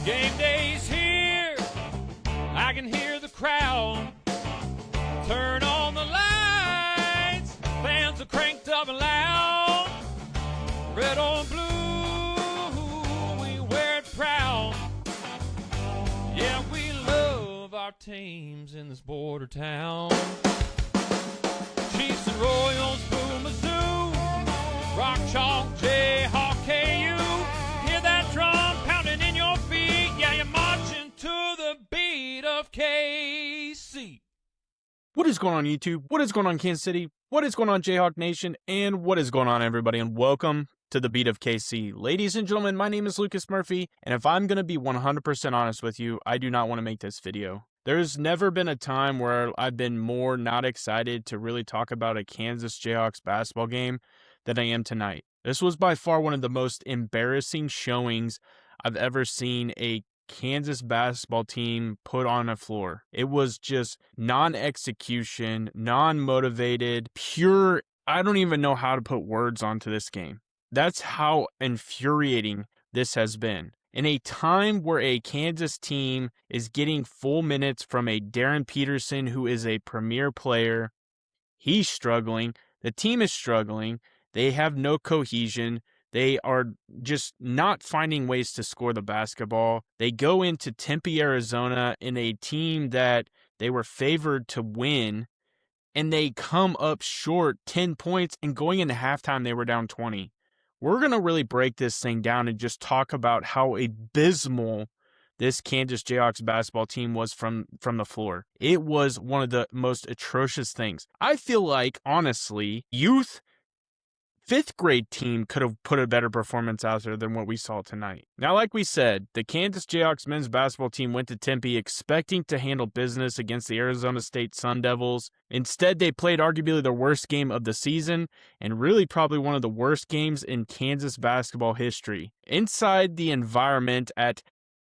Game day's here, I can hear the crowd. Turn on the lights, fans are cranked up and loud. Red or blue, we wear it proud. Yeah, we love our teams in this border town. Chiefs and Royals, Boo Mizzou, Rock Chalk, Jayhawk, KU. Hear that drum pounding in your feet. Yeah, you're marching to the beat of KC. What is going on YouTube? What is going on Kansas City? What is going on Jayhawk Nation? And what is going on everybody? And welcome to the Beat of KC. Ladies and gentlemen, my name is Lucas Murphy, and if I'm going to be 100% honest with you, I do not want to make this video. There's never been a time where I've been more not excited to really talk about a Kansas Jayhawks basketball game than I am tonight. This was by far one of the most embarrassing showings I've ever seen a Kansas basketball team put on a floor. It was just non-execution, non-motivated, pure. I don't even know how to put words onto this game. That's how infuriating this has been. In a time where a Kansas team is getting full minutes from a Darren Peterson who is a premier player, he's struggling. The team is struggling. They have no cohesion. They are just not finding ways to score the basketball. They go into Tempe, Arizona in a team that they were favored to win, and they come up short 10 points, and going into halftime, they were down 20. We're going to really break this thing down and just talk about how abysmal this Kansas Jayhawks basketball team was from the floor. It was one of the most atrocious things. I feel like, honestly, youth 5th grade team could have put a better performance out there than what we saw tonight. Now, like we said, the Kansas Jayhawks men's basketball team went to Tempe expecting to handle business against the Arizona State Sun Devils. Instead, they played arguably the worst game of the season and really probably one of the worst games in Kansas basketball history. Inside the environment at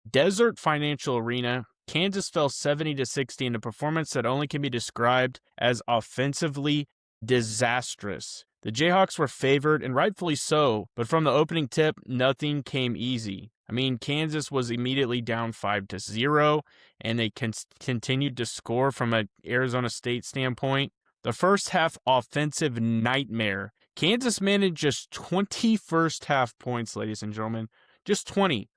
Desert Financial Arena, Kansas fell 70-60 in a performance that only can be described as offensively disastrous. The Jayhawks were favored, and rightfully so, but from the opening tip, nothing came easy. I mean, Kansas was immediately down 5-0, and they continued to score from an Arizona State standpoint. The first half offensive nightmare. Kansas managed just 20 first half points, ladies and gentlemen. Just 20.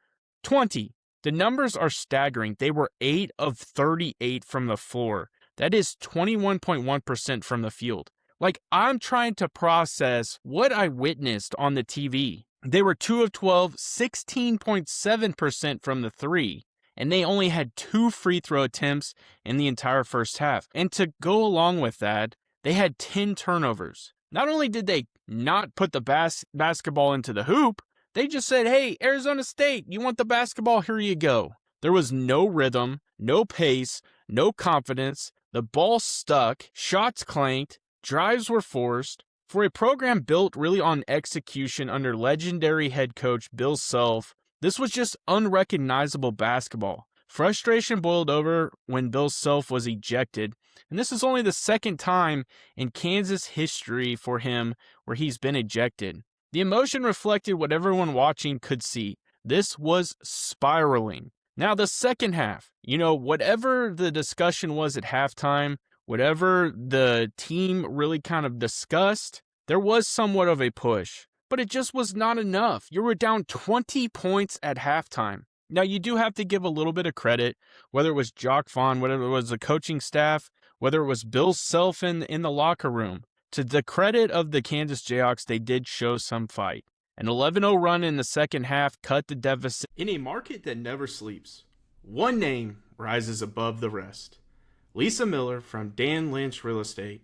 20. The numbers are staggering. They were 8 of 38 from the floor. That is 21.1% from the field. Like, I'm trying to process what I witnessed on the TV. They were 2 of 12, 16.7% from the three, and they only had 2 free throw attempts in the entire first half. And to go along with that, they had 10 turnovers. Not only did they not put the basketball into the hoop, they just said, hey, Arizona State, you want the basketball? Here you go. There was no rhythm, no pace, no confidence. The ball stuck, shots clanked, drives were forced. For a program built really on execution under legendary head coach Bill Self, this was just unrecognizable basketball. Frustration boiled over when Bill Self was ejected, and this is only the second time in Kansas history for him where he's been ejected. The emotion reflected what everyone watching could see. This was spiraling. Now the second half, whatever the discussion was at halftime, whatever the team really kind of discussed, there was somewhat of a push, but it just was not enough. You were down 20 points at halftime. Now, you do have to give a little bit of credit, whether it was Jock Vaughn, whether it was the coaching staff, whether it was Bill Self in the locker room. To the credit of the Kansas Jayhawks, they did show some fight. An 11-0 run in the second half cut the deficit. In a market that never sleeps, one name rises above the rest. Lisa Miller from Dan Lynch Real Estate.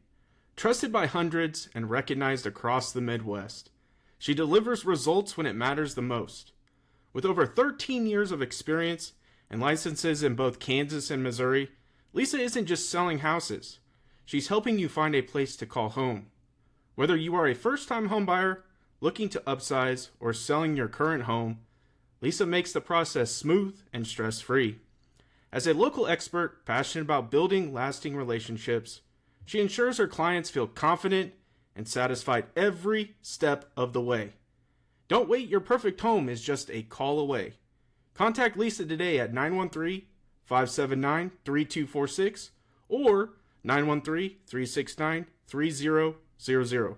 Trusted by hundreds and recognized across the Midwest, she delivers results when it matters the most. With over 13 years of experience and licenses in both Kansas and Missouri, Lisa isn't just selling houses. She's helping you find a place to call home. Whether you are a first-time homebuyer, looking to upsize, or selling your current home, Lisa makes the process smooth and stress-free. As a local expert passionate about building lasting relationships, she ensures her clients feel confident and satisfied every step of the way. Don't wait, your perfect home is just a call away. Contact Lisa today at 913-579-3246 or 913-369-3000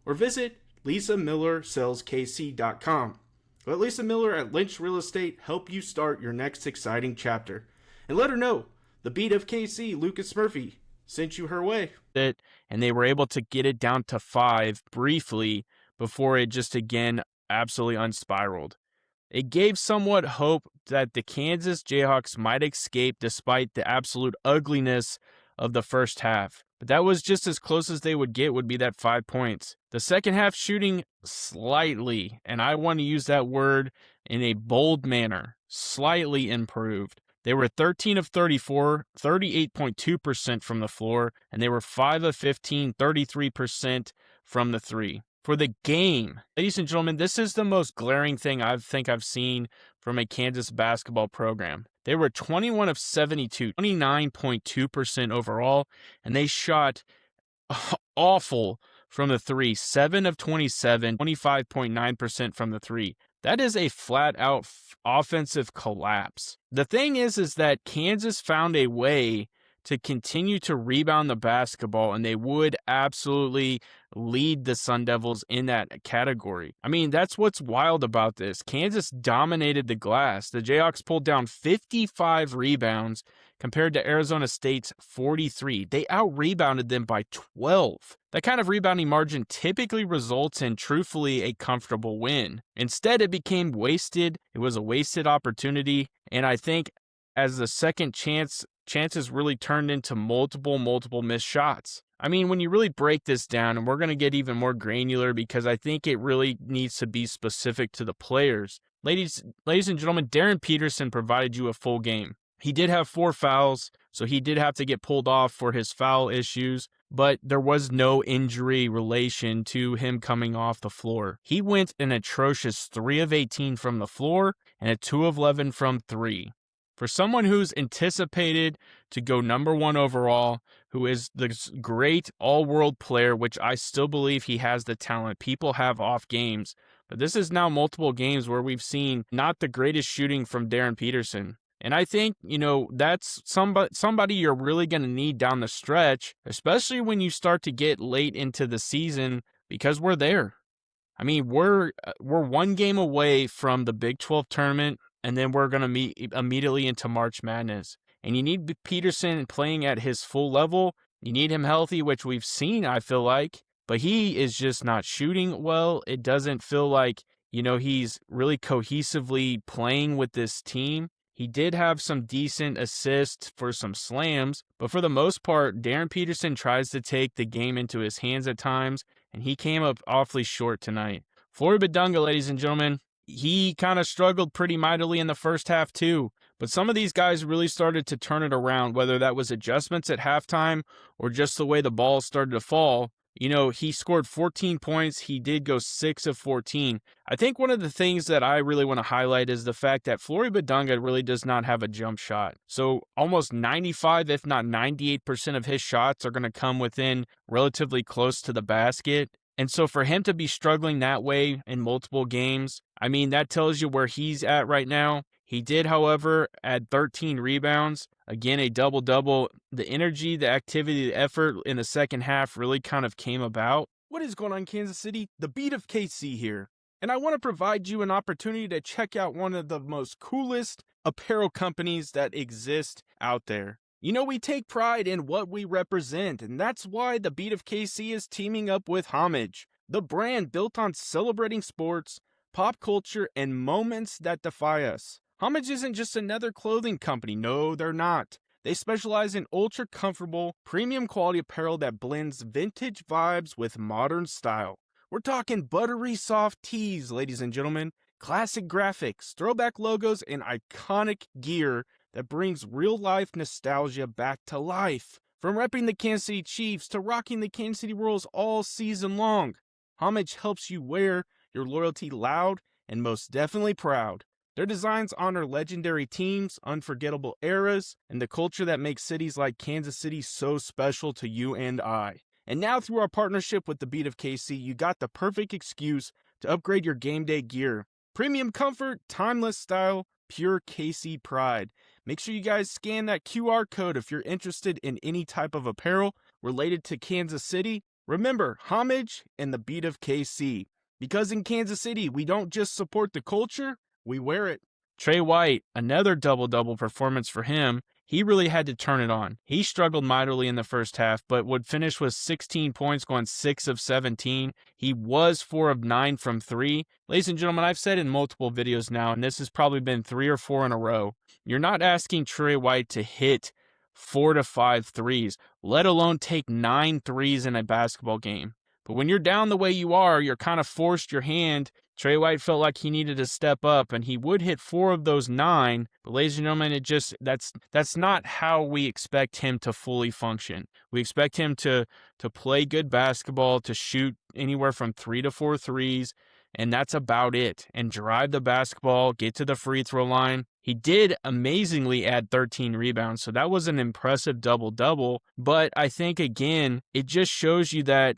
or visit lisamillersaleskc.com. Let Lisa Miller at Lynch Real Estate help you start your next exciting chapter. And let her know the beat of KC, Lucas Murphy, sent you her way. And they were able to get it down to 5 briefly before it just again absolutely unspiraled. It gave somewhat hope that the Kansas Jayhawks might escape despite the absolute ugliness of the first half. But that was just as close as they would get, would be that 5 points. The second half shooting slightly, and I want to use that word in a bold manner, slightly improved. They were 13 of 34, 38.2% from the floor, and they were 5 of 15, 33% from the three. For the game, ladies and gentlemen, this is the most glaring thing I think I've seen from a Kansas basketball program. They were 21 of 72, 29.2% overall, and they shot awful from the three, 7 of 27, 25.9% from the three. That is a flat-out offensive collapse. The thing is that Kansas found a way to continue to rebound the basketball, and they would absolutely lead the Sun Devils in that category. I mean, that's what's wild about this. Kansas dominated the glass. The Jayhawks pulled down 55 rebounds compared to Arizona State's 43. They out-rebounded them by 12. That kind of rebounding margin typically results in, truthfully, a comfortable win. Instead, it became wasted. It was a wasted opportunity, and I think as the second chances really turned into multiple missed shots. I mean, when you really break this down, and we're going to get even more granular because I think it really needs to be specific to the players. Ladies and gentlemen, Darren Peterson provided you a full game. He did have 4 fouls, so he did have to get pulled off for his foul issues, but there was no injury relation to him coming off the floor. He went an atrocious 3 of 18 from the floor and a 2 of 11 from 3. For someone who's anticipated to go number 1 overall, who is this great all-world player, which I still believe he has the talent. People have off games, but this is now multiple games where we've seen not the greatest shooting from Darren Peterson. And I think, that's somebody you're really going to need down the stretch, especially when you start to get late into the season, because we're there. I mean, we're 1 game away from the Big 12 tournament, and then we're going to meet immediately into March Madness. And you need Peterson playing at his full level. You need him healthy, which we've seen, I feel like. But he is just not shooting well. It doesn't feel like, he's really cohesively playing with this team. He did have some decent assists for some slams, but for the most part, Darren Peterson tries to take the game into his hands at times, and he came up awfully short tonight. Flory Bidunga, ladies and gentlemen, he kind of struggled pretty mightily in the first half too, but some of these guys really started to turn it around, whether that was adjustments at halftime or just the way the ball started to fall. He scored 14 points. He did go 6 of 14. I think one of the things that I really want to highlight is the fact that Flory Bidunga really does not have a jump shot. So almost 95, if not 98% of his shots are going to come within relatively close to the basket. And so for him to be struggling that way in multiple games, I mean, that tells you where he's at right now. He did, however, add 13 rebounds. Again, a double-double. The energy, the activity, the effort in the second half really kind of came about. What is going on, Kansas City? The beat of KC here. And I want to provide you an opportunity to check out one of the most coolest apparel companies that exist out there. We take pride in what we represent, and that's why the beat of KC is teaming up with Homage, the brand built on celebrating sports, pop culture, and moments that defy us. Homage isn't just another clothing company. No, they're not. They specialize in ultra-comfortable, premium-quality apparel that blends vintage vibes with modern style. We're talking buttery soft tees, ladies and gentlemen, classic graphics, throwback logos, and iconic gear that brings real-life nostalgia back to life. From repping the Kansas City Chiefs to rocking the Kansas City Royals all season long, Homage helps you wear your loyalty loud and most definitely proud. Their designs honor legendary teams, unforgettable eras, and the culture that makes cities like Kansas City so special to you and I. And now through our partnership with the Beat of KC, you got the perfect excuse to upgrade your game day gear. Premium comfort, timeless style, pure KC pride. Make sure you guys scan that QR code if you're interested in any type of apparel related to Kansas City. Remember, Homage and the beat of KC. Because in Kansas City, we don't just support the culture, we wear it. Trey White, another double-double performance for him. He really had to turn it on. He struggled mightily in the first half, but would finish with 16 points, going 6 of 17. He was 4 of 9 from 3. Ladies and gentlemen, I've said in multiple videos now, and this has probably been 3 or 4 in a row, you're not asking Trey White to hit 4 to 5 threes, let alone take 9 threes in a basketball game. But when you're down the way you are, you're kind of forced your hand. Trey White felt like he needed to step up, and he would hit 4 of those 9. But ladies and gentlemen, that's not how we expect him to fully function. We expect him to play good basketball, to shoot anywhere from 3 to 4 threes, and that's about it. And drive the basketball, get to the free throw line. He did amazingly add 13 rebounds, so that was an impressive double-double. But I think, again, it just shows you that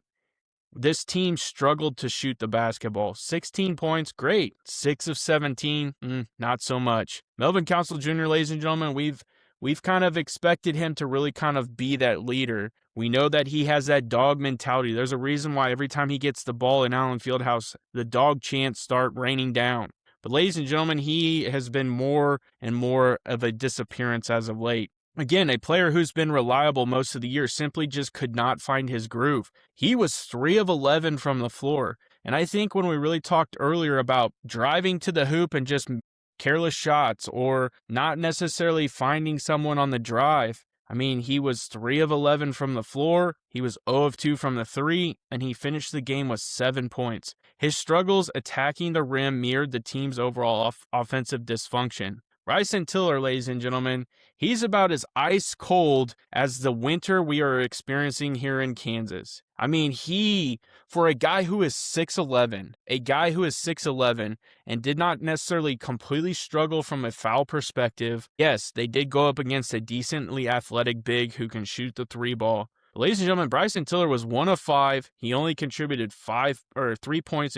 this team struggled to shoot the basketball. 16 points, great. 6 of 17, not so much. Melvin Council Jr., ladies and gentlemen, we've kind of expected him to really kind of be that leader. We know that he has that dog mentality. There's a reason why every time he gets the ball in Allen Fieldhouse, the dog chants start raining down. But ladies and gentlemen, he has been more and more of a disappearance as of late. Again, a player who's been reliable most of the year simply just could not find his groove. He was 3 of 11 from the floor. And I think when we really talked earlier about driving to the hoop and just careless shots or not necessarily finding someone on the drive, I mean, he was 3 of 11 from the floor, he was 0 of 2 from the 3, and he finished the game with 7 points. His struggles attacking the rim mirrored the team's overall offensive dysfunction. Bryson Tiller, ladies and gentlemen, he's about as ice cold as the winter we are experiencing here in Kansas. I mean, for a guy who is 6'11", and did not necessarily completely struggle from a foul perspective. Yes, they did go up against a decently athletic big who can shoot the 3 ball. But ladies and gentlemen, Bryson Tiller was 1 of 5. He only contributed 3 points,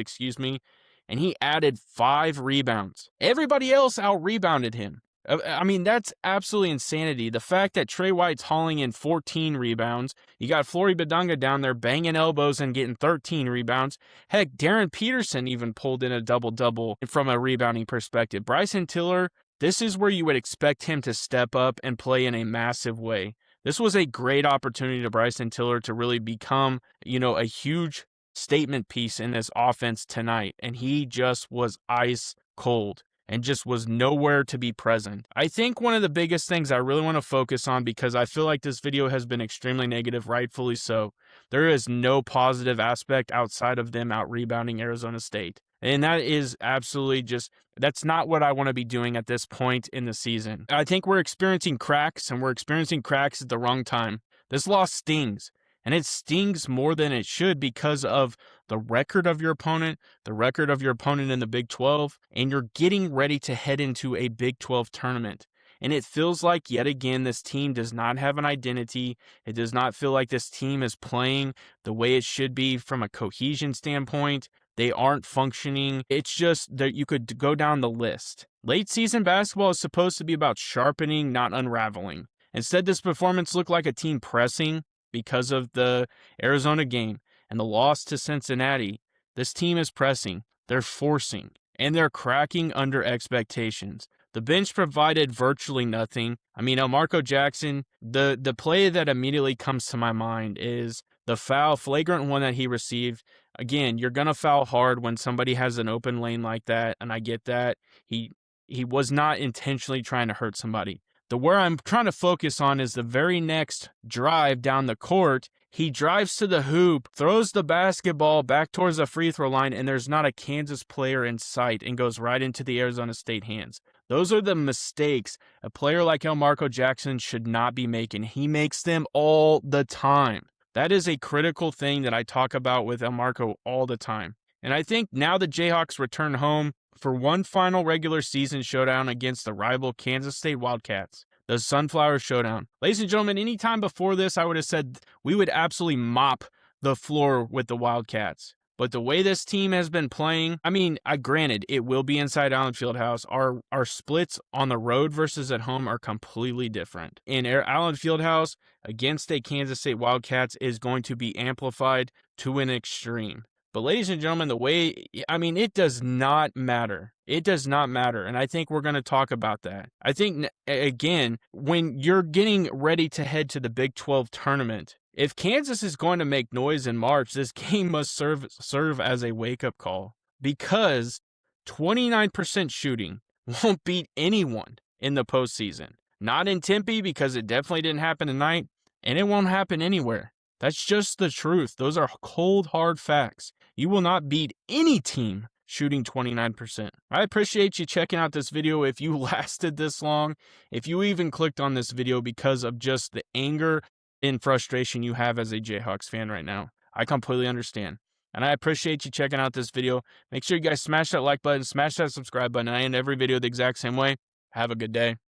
and he added 5 rebounds. Everybody else out-rebounded him. I mean, that's absolutely insanity. The fact that Trey White's hauling in 14 rebounds, you got Flory Badunga down there banging elbows and getting 13 rebounds. Heck, Darren Peterson even pulled in a double-double from a rebounding perspective. Bryson Tiller, this is where you would expect him to step up and play in a massive way. This was a great opportunity to Bryson Tiller to really become, a huge statement piece in this offense tonight, and he just was ice cold and just was nowhere to be present. I think one of the biggest things I really want to focus on, because I feel like this video has been extremely negative, rightfully so, there is no positive aspect outside of them out rebounding Arizona State. And that is absolutely that's not what I want to be doing at this point in the season. I think we're experiencing cracks, and we're experiencing cracks at the wrong time. This loss stings. And it stings more than it should because of the record of your opponent in the Big 12, and you're getting ready to head into a Big 12 tournament. And it feels like, yet again, this team does not have an identity. It does not feel like this team is playing the way it should be from a cohesion standpoint. They aren't functioning. It's just that you could go down the list. Late season basketball is supposed to be about sharpening, not unraveling. Instead, this performance looked like a team pressing. Because of the Arizona game and the loss to Cincinnati, this team is pressing, they're forcing, and they're cracking under expectations. The bench provided virtually nothing. I mean, Elmarko Jackson, the play that immediately comes to my mind is the flagrant one that he received. Again, you're going to foul hard when somebody has an open lane like that, and I get that. He was not intentionally trying to hurt somebody. Where I'm trying to focus on is the very next drive down the court. He drives to the hoop, throws the basketball back towards the free throw line, and there's not a Kansas player in sight, and goes right into the Arizona State hands. Those are the mistakes a player like Elmarko Jackson should not be making. He makes them all the time. That is a critical thing that I talk about with Elmarko all the time. And I think now the Jayhawks return home for one final regular season showdown against the rival Kansas State Wildcats, the Sunflower Showdown. Ladies and gentlemen, any time before this, I would have said we would absolutely mop the floor with the Wildcats. But the way this team has been playing, I mean, granted, it will be inside Allen Fieldhouse. Our splits on the road versus at home are completely different. In Allen Fieldhouse, against a Kansas State Wildcats is going to be amplified to an extreme. But ladies and gentlemen, it does not matter. It does not matter. And I think we're going to talk about that. I think, again, when you're getting ready to head to the Big 12 tournament, if Kansas is going to make noise in March, this game must serve as a wake-up call, because 29% shooting won't beat anyone in the postseason. Not in Tempe, because it definitely didn't happen tonight, and it won't happen anywhere. That's just the truth. Those are cold, hard facts. You will not beat any team shooting 29%. I appreciate you checking out this video if you lasted this long, if you even clicked on this video because of just the anger and frustration you have as a Jayhawks fan right now. I completely understand. And I appreciate you checking out this video. Make sure you guys smash that like button, smash that subscribe button. I end every video the exact same way. Have a good day.